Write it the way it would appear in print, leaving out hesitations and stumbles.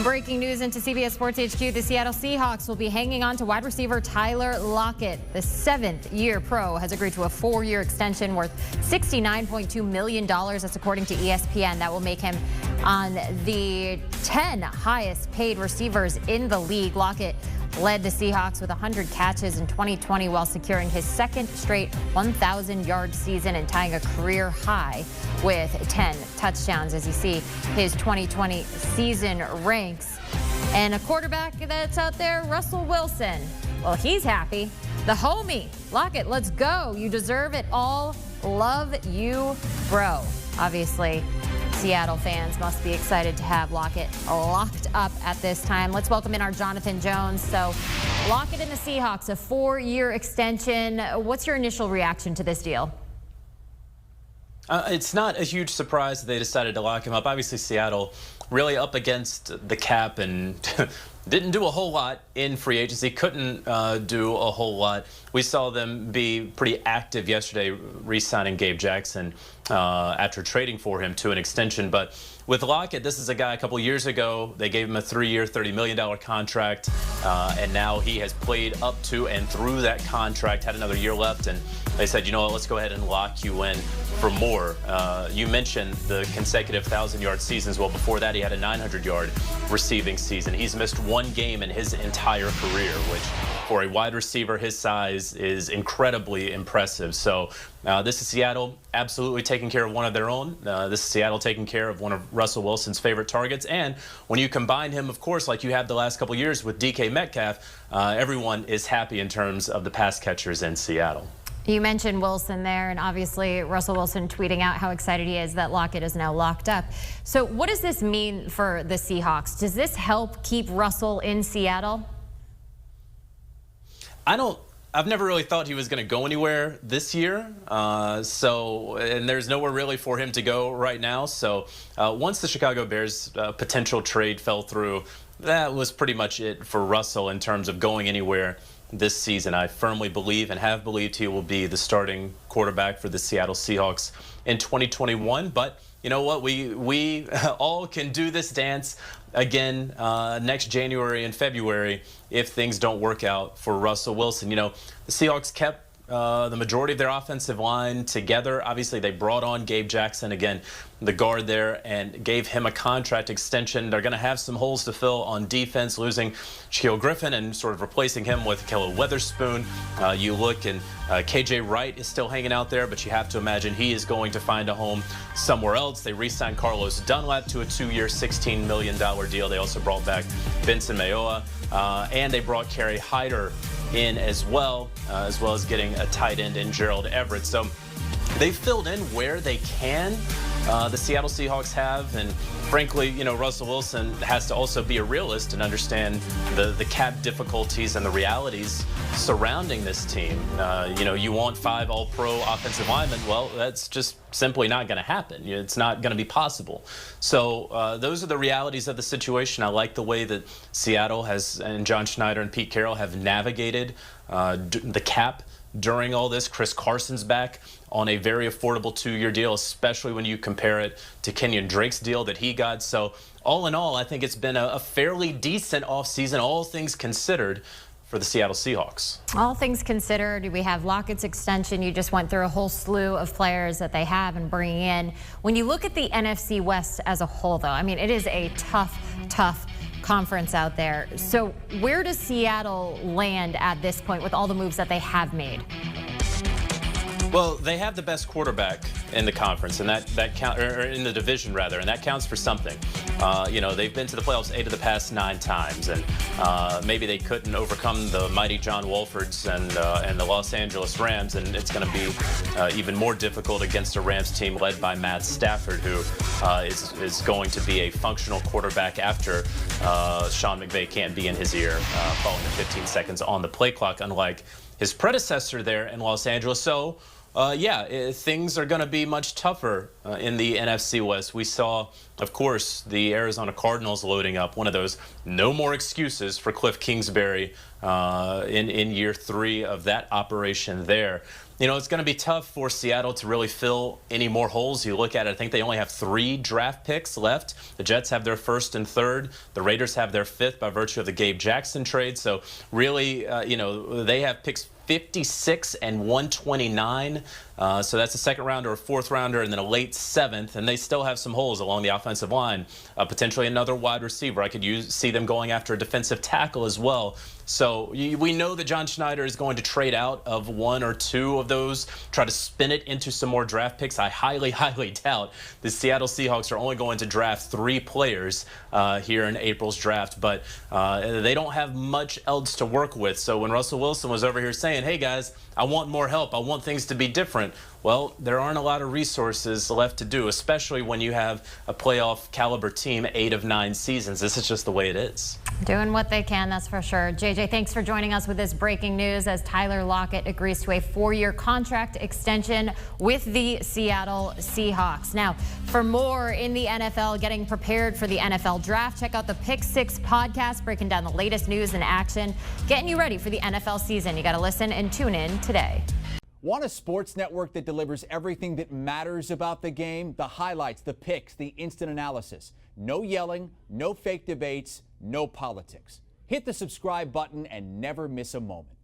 Breaking news into CBS Sports HQ, the Seattle Seahawks will be hanging on to wide receiver Tyler Lockett. The 7th-year pro has agreed to a 4-year extension worth $69.2 million. That's according to ESPN. That will make him on the 10 highest paid receivers in the league. Lockett led the Seahawks with 100 catches in 2020 while securing his second straight 1,000-yard season and tying a career high with 10 touchdowns. As you see, his 2020 season ranks. And a quarterback that's out there, Russell Wilson. Well, he's happy. The homie, Lockett, let's go. You deserve it all. Love you, bro. Obviously, Seattle fans must be excited to have Lockett locked up at this time. Let's welcome in our Jonathan Jones. So Lockett and the Seahawks, a 4-year extension. What's your initial reaction to this deal? It's not a huge surprise that they decided to lock him up. Obviously, Seattle really up against the cap and didn't do a whole lot in free agency, couldn't do a whole lot. We saw them be pretty active yesterday, re-signing Gabe Jackson after trading for him to an extension. But with Lockett, this is a guy a couple years ago, they gave him a 3-year, $30 million contract, and now he has played up to and through that contract, had another year left, and they said, you know what, let's go ahead and lock you in for more. You mentioned the consecutive 1,000-yard seasons. Well, before that, he had a 900-yard receiving season. He's missed one game in his entire career, which for a wide receiver his size is incredibly impressive. So this is Seattle absolutely taking care of one of their own. This is Seattle taking care of one of Russell Wilson's favorite targets. And when you combine him, of course, like you have the last couple years with DK Metcalf, everyone is happy in terms of the pass catchers in Seattle. You mentioned Wilson there, and obviously Russell Wilson tweeting out how excited he is that Lockett is now locked up. So what does this mean for the Seahawks? Does this help keep Russell in Seattle? I've never really thought he was going to go anywhere this year. And there's nowhere really for him to go right now. So once the Chicago Bears potential trade fell through, that was pretty much it for Russell in terms of going anywhere this season. I firmly believe and have believed he will be the starting quarterback for the Seattle Seahawks in 2021. But you know what? We all can do this dance again next January and February if things don't work out for Russell Wilson. You know, the Seahawks kept the majority of their offensive line together. Obviously, they brought on Gabe Jackson, again, the guard there, and gave him a contract extension. They're going to have some holes to fill on defense, losing Shaquille Griffin and sort of replacing him with Kelly Weatherspoon. You look, and KJ Wright is still hanging out there, but you have to imagine he is going to find a home somewhere else. They re-signed Carlos Dunlap to a 2-year, $16 million deal. They also brought back Benson Mayowa, and they brought Kerry Hyder in as well as getting a tight end in Gerald Everett. So they filled in where they can. The Seattle Seahawks have, and frankly, you know, Russell Wilson has to also be a realist and understand the cap difficulties and the realities surrounding this team. You know, you want 5 all-pro offensive linemen. Well, that's just simply not going to happen. It's not going to be possible. So those are the realities of the situation. I like the way that Seattle has, and John Schneider and Pete Carroll have navigated the cap during all this. Chris Carson's back on a very affordable 2-year deal, especially when you compare it to Kenyon Drake's deal that he got. So all in all, I think it's been a fairly decent offseason, all things considered, for the Seattle Seahawks. All things considered, we have Lockett's extension. You just went through a whole slew of players that they have and bringing in. When you look at the NFC West as a whole, though, I mean, it is a tough conference out there. So where does Seattle land at this point with all the moves that they have made? Well, they have the best quarterback in the conference, and that count, or in the division rather, and that counts for something. You know, they've been to the playoffs 8 of the past 9 times, and maybe they couldn't overcome the mighty John Wolfords and the Los Angeles Rams, and it's going to be even more difficult against a Rams team led by Matt Stafford, who is going to be a functional quarterback after Sean McVay can't be in his ear following the 15 seconds on the play clock, unlike his predecessor there in Los Angeles. So things are going to be much tougher in the NFC West. We saw, of course, the Arizona Cardinals loading up, one of those no more excuses for Cliff Kingsbury in year 3 of that operation there. It's going to be tough for Seattle to really fill any more holes. You look at it, I think they only have 3 draft picks left. The Jets have their 1st and 3rd. The Raiders have their 5th by virtue of the Gabe Jackson trade. So really, they have picks 56 and 129. So that's a 2nd rounder, a 4th rounder, and then a late 7th. And they still have some holes along the offensive line. Potentially another wide receiver. I could see them going after a defensive tackle as well. So we know that John Schneider is going to trade out of 1 or 2 of those, try to spin it into some more draft picks. I highly, highly doubt the Seattle Seahawks are only going to draft 3 players here in April's draft. But they don't have much else to work with. So when Russell Wilson was over here saying, hey, guys, I want more help, I want things to be different, well, there aren't a lot of resources left to do, especially when you have a playoff caliber team 8 of 9 seasons. This is just the way it is. Doing what they can, that's for sure. JJ, thanks for joining us with this breaking news as Tyler Lockett agrees to a 4-year contract extension with the Seattle Seahawks. Now, for more in the NFL, getting prepared for the NFL draft, check out the Pick 6 podcast, breaking down the latest news and action, getting you ready for the NFL season. You got to listen and tune in today. Want a sports network that delivers everything that matters about the game? The highlights, the picks, the instant analysis. No yelling, no fake debates, no politics. Hit the subscribe button and never miss a moment.